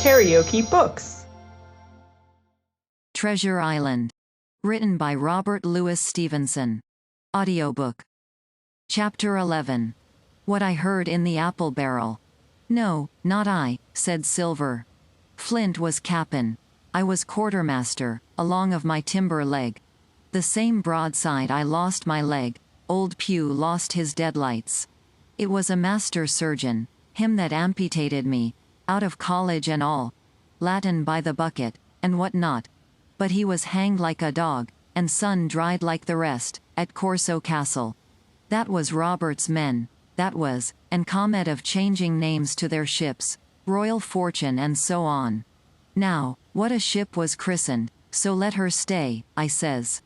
KaraokeBooks. Treasure Island. Written by Robert Louis Stevenson. Audiobook. Chapter 11. What I Heard in the Apple Barrel. No, not I, said Silver. Flint was cap'n. I was quartermaster, along of my timber leg. The same broadside I lost my leg, old Pew lost his deadlights. It was a master surgeon, him that amputated me, out of college and all, Latin by the bucket, and what not. But he was hanged like a dog, and sun dried like the rest, at Corso Castle. That was Robert's men, that was, and comment of changing names to their ships, Royal Fortune and so on. Now, what a ship was christened, so let her stay, I says.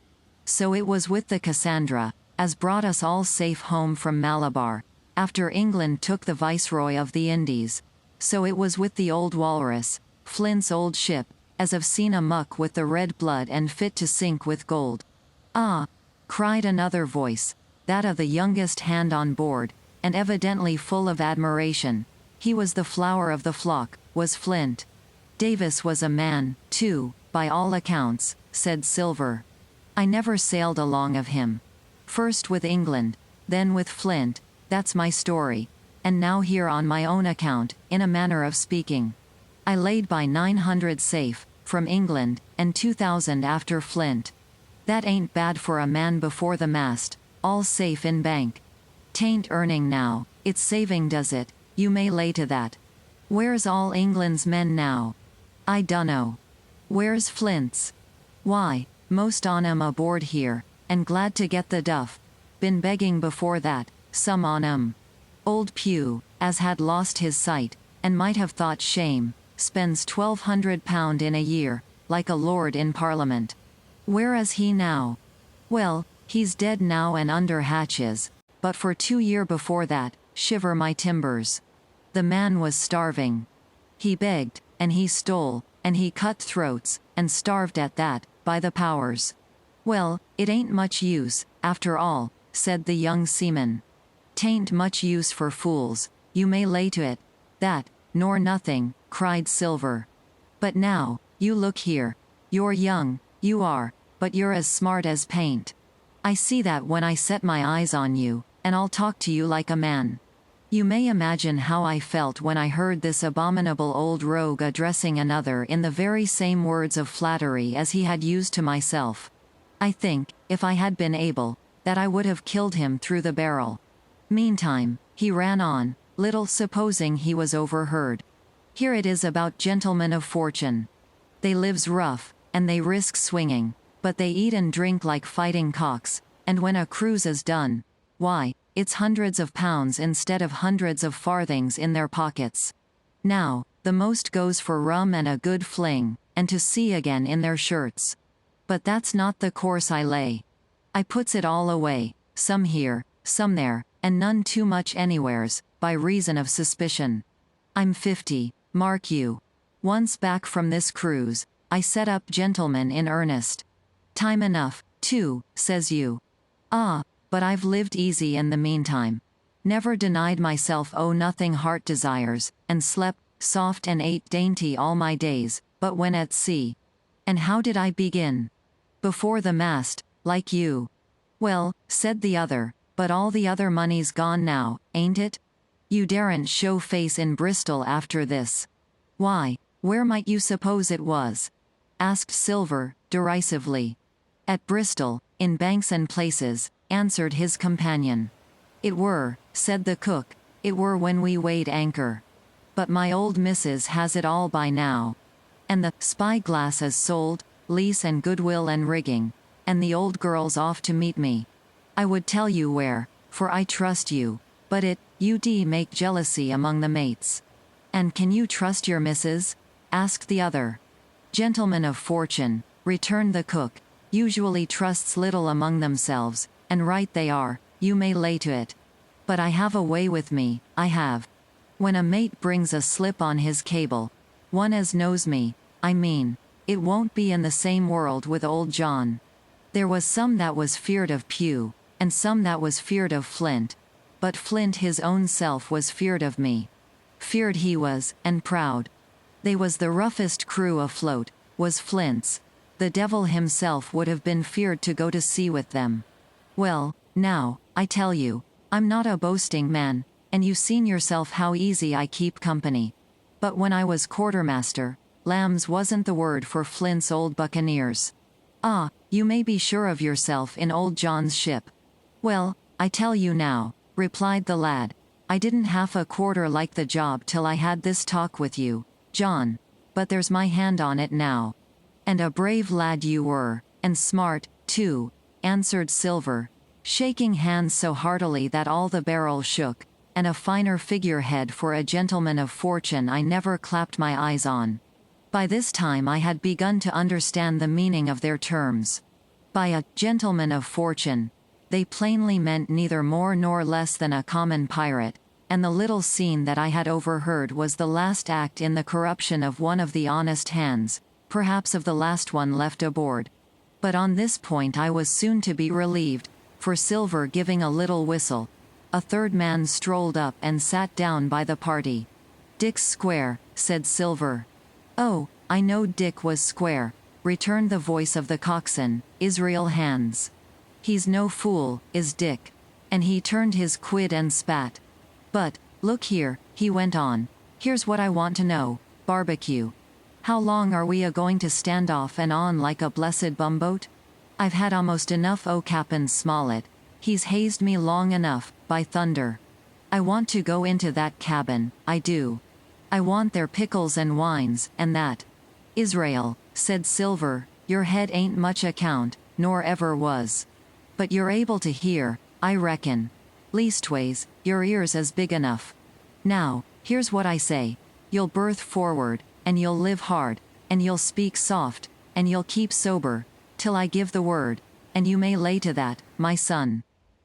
So it was with the Cassandra, as brought us all safe home from Malabar, after England took the Viceroy of the Indies. So it was with the old Walrus, Flint's old ship, as I've seen a muck with the red blood and fit to sink with gold. Ah! Cried another voice, that of the youngest hand on board, and evidently full of admiration. He was the flower of the flock, was Flint. Davis was a man, too, by all accounts, said Silver. I never sailed along of him. First with England, then with Flint, that's my story, and now here on my own account, in a manner of speaking. I laid by 900 safe, from England, and 2,000 after Flint. That ain't bad for a man before the mast, all safe in bank. 'Tain't earning now, it's saving does it, you may lay to that. Where's all England's men now? I dunno. Where's Flint's? Why, most on 'em aboard here, and glad to get the duff. Been begging before that, some on 'em. Old Pew, as had lost his sight, and might have thought shame, spends £1,200 in a year, like a lord in Parliament. Where is he now? Well, he's dead now and under hatches, but for 2 years before that, shiver my timbers. The man was starving. He begged, and he stole, and he cut throats, and starved at that, by the powers. Well, it ain't much use, after all, said the young seaman. 'Tain't much use for fools, you may lay to it. That, nor nothing, cried Silver. But now, you look here. You're young, you are, but you're as smart as paint. I see that when I set my eyes on you, and I'll talk to you like a man. You may imagine how I felt when I heard this abominable old rogue addressing another in the very same words of flattery as he had used to myself. I think, if I had been able, that I would have killed him through the barrel. Meantime, he ran on, little supposing he was overheard. Here it is about gentlemen of fortune. They lives rough, and they risk swinging, but they eat and drink like fighting cocks, and when a cruise is done, why, it's hundreds of pounds instead of hundreds of farthings in their pockets. Now, the most goes for rum and a good fling, and to sea again in their shirts. But that's not the course I lay. I puts it all away, some here, some there, and none too much anywheres, by reason of suspicion. I'm 50, mark you. Once back from this cruise, I set up gentlemen in earnest. Time enough, too, says you. Ah, but I've lived easy in the meantime. Never denied myself nothing heart desires, and slept soft and ate dainty all my days, but when at sea. And how did I begin? Before the mast, like you. Well, said the other, but all the other money's gone now, ain't it? You daren't show face in Bristol after this. Why, where might you suppose it was? Asked Silver, derisively. At Bristol, in banks and places, answered his companion. It were, said the cook, it were when we weighed anchor. But my old missus has it all by now. And the spy-glass is sold, lease and goodwill and rigging, and the old girl's off to meet me. I would tell you where, for I trust you, but you'd make jealousy among the mates. And can you trust your missus? Asked the other. Gentlemen of fortune, returned the cook, usually trusts little among themselves, and right they are, you may lay to it. But I have a way with me, I have. When a mate brings a slip on his cable, one as knows me, I mean, it won't be in the same world with old John. There was some that was feared of Pew, and some that was feared of Flint, but Flint his own self was feared of me. Feared he was, and proud. They was the roughest crew afloat, was Flint's. The devil himself would have been feared to go to sea with them. Well, now, I tell you, I'm not a boasting man, and you seen yourself how easy I keep company. But when I was quartermaster, lambs wasn't the word for Flint's old buccaneers. Ah, you may be sure of yourself in old John's ship. Well, I tell you now, replied the lad, I didn't half a quarter like the job till I had this talk with you, John. But there's my hand on it now. And a brave lad you were, and smart, too, answered Silver, shaking hands so heartily that all the barrel shook, and a finer figurehead for a gentleman of fortune I never clapped my eyes on. By this time I had begun to understand the meaning of their terms. By a gentleman of fortune, they plainly meant neither more nor less than a common pirate, and the little scene that I had overheard was the last act in the corruption of one of the honest hands, perhaps of the last one left aboard. But on this point I was soon to be relieved, for Silver giving a little whistle, a third man strolled up and sat down by the party. Dick's square, said Silver. Oh, I know Dick was square, returned the voice of the coxswain, Israel Hands. He's no fool, is Dick. And he turned his quid and spat. But, look here, he went on, here's what I want to know, barbecue. How long are we a-going to stand off and on like a blessed bumboat? I've had almost enough o' Cap'n Smollett. He's hazed me long enough, by thunder. I want to go into that cabin, I do. I want their pickles and wines, and that. Israel, said Silver, your head ain't much account, nor ever was. But you're able to hear, I reckon. Leastways, your ears is big enough. Now, here's what I say. You'll berth forward, and you'll live hard, and you'll speak soft, and you'll keep sober, till I give the word, and you may lay to that, my son.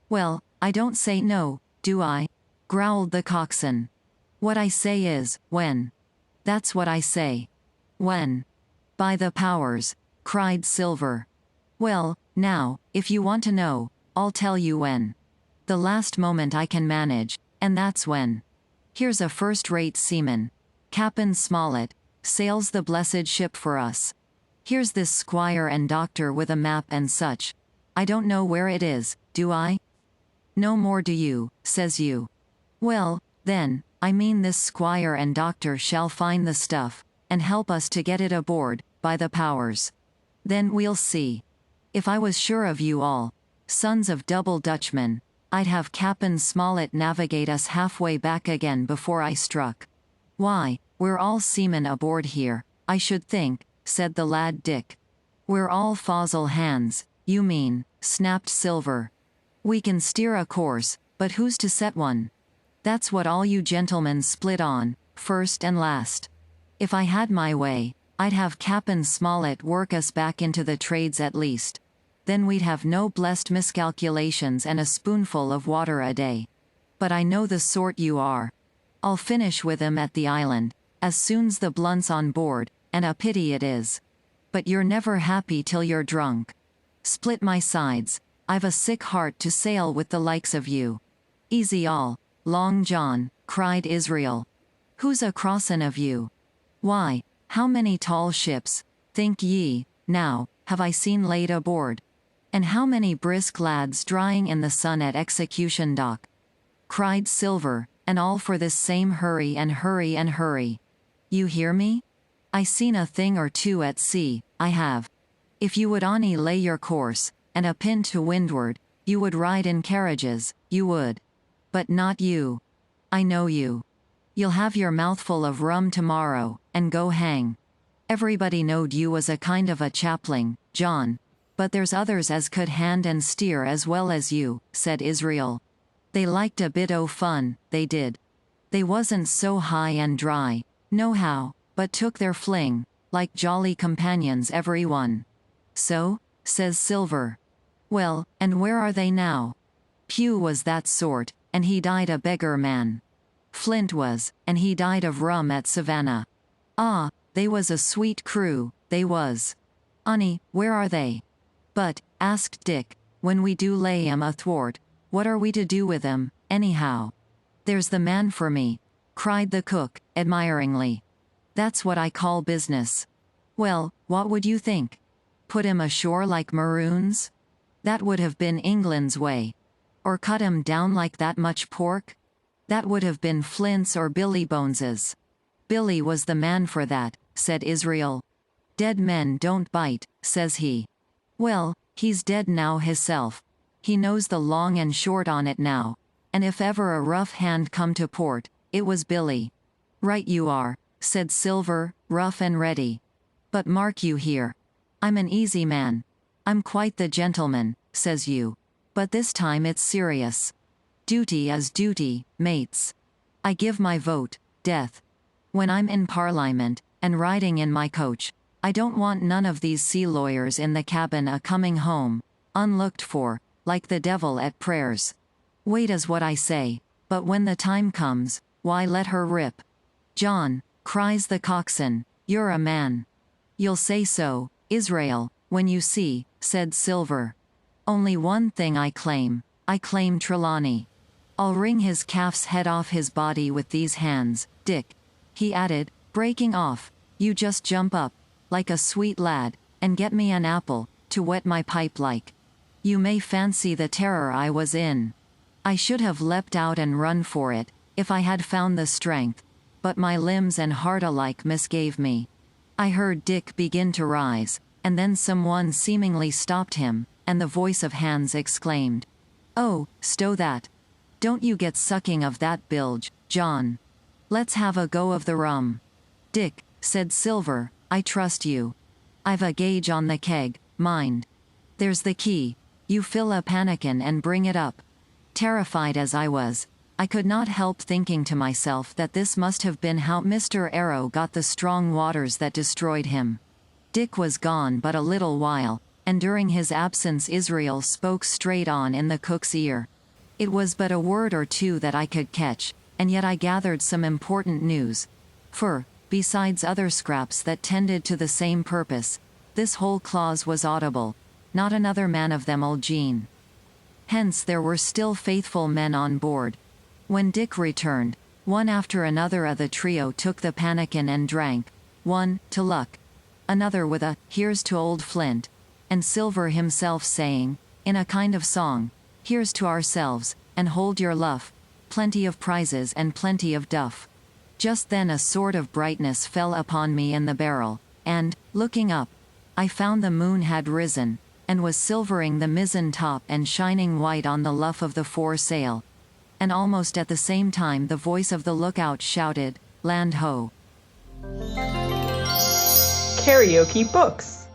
Well, I don't say no, do I? Growled the coxswain. What I say is, when. That's what I say. When. By the powers, cried Silver. Well, now, if you want to know, I'll tell you when. The last moment I can manage, and that's when. Here's a first-rate seaman. Cap'n Smollett, sails the blessed ship for us. Here's this squire and doctor with a map and such. I don't know where it is, do I? No more do you, says you. Well, then, I mean this squire and doctor shall find the stuff, and help us to get it aboard, by the powers. Then we'll see. If I was sure of you all, sons of double Dutchmen, I'd have Cap'n Smollett navigate us halfway back again before I struck. Why, we're all seamen aboard here, I should think, said the lad Dick. We're all fossil hands, you mean, snapped Silver. We can steer a course, but who's to set one? That's what all you gentlemen split on, first and last. If I had my way, I'd have Cap'n Smollett work us back into the trades at least. Then we'd have no blessed miscalculations and a spoonful of water a day. But I know the sort you are. I'll finish with 'em at the island, as soon's the blunt's on board, and a pity it is. But you're never happy till you're drunk. Split my sides, I've a sick heart to sail with the likes of you. Easy all, Long John, cried Israel. Who's a crossin' of you? Why, how many tall ships, think ye, now, have I seen laid aboard? And how many brisk lads drying in the sun at Execution Dock? Cried Silver, and all for this same hurry and hurry and hurry. You hear me? I seen a thing or two at sea, I have. If you would only lay your course, and a pin to windward, you would ride in carriages, you would. But not you. I know you. You'll have your mouthful of rum tomorrow, and go hang. Everybody knowed you was a kind of a chaplain, John. But there's others as could hand and steer as well as you, said Israel. They liked a bit o' fun, they did. They wasn't so high and dry, nohow, but took their fling, like jolly companions every one. So, says Silver. Well, and where are they now? Pew was that sort, and he died a beggar man. Flint was, and he died of rum at Savannah. Ah, they was a sweet crew, they was. Annie, where are they? But, asked Dick, when we do lay 'em athwart, what are we to do with 'em, anyhow? There's the man for me, cried the cook, admiringly. That's what I call business. Well, what would you think? Put him ashore like maroons? That would have been England's way. Or cut him down like that much pork? That would have been Flint's or Billy Bones's. Billy was the man for that, said Israel. Dead men don't bite, says he. Well, he's dead now hisself. He knows the long and short on it now. And if ever a rough hand come to port, it was Billy. Right you are, said Silver, rough and ready. But mark you here. I'm an easy man. I'm quite the gentleman, says you. But this time it's serious. Duty is duty, mates. I give my vote, death. When I'm in Parliament, and riding in my coach, I don't want none of these sea lawyers in the cabin a-coming home, unlooked for, like the devil at prayers. Wait is what I say, but when the time comes, why let her rip. John, cries the coxswain, you're a man. You'll say so, Israel, when you see, said Silver. Only one thing I claim Trelawney. I'll wring his calf's head off his body with these hands, Dick, he added, breaking off, you just jump up, like a sweet lad, and get me an apple, to wet my pipe like. You may fancy the terror I was in. I should have leapt out and run for it, if I had found the strength, but my limbs and heart alike misgave me. I heard Dick begin to rise, and then someone seemingly stopped him, and the voice of Hans exclaimed, "Oh, stow that. Don't you get sucking of that bilge, John. Let's have a go of the rum." "Dick," said Silver, "I trust you. I've a gauge on the keg, mind. There's the key. You fill a pannikin and bring it up." Terrified as I was, I could not help thinking to myself that this must have been how Mr. Arrow got the strong waters that destroyed him. Dick was gone but a little while, and during his absence Israel spoke straight on in the cook's ear. It was but a word or two that I could catch, and yet I gathered some important news. For, besides other scraps that tended to the same purpose, this whole clause was audible, not another man of them old Jean. Hence there were still faithful men on board. When Dick returned, one after another of the trio took the pannikin and drank, one, to luck, another with a, "Here's to old Flint," and Silver himself saying, in a kind of song, "Here's to ourselves, and hold your luff, plenty of prizes and plenty of duff." Just then a sort of brightness fell upon me in the barrel, and, looking up, I found the moon had risen, and was silvering the mizzen top and shining white on the luff of the foresail. And almost at the same time the voice of the lookout shouted, "Land ho!" KaraokeBooks.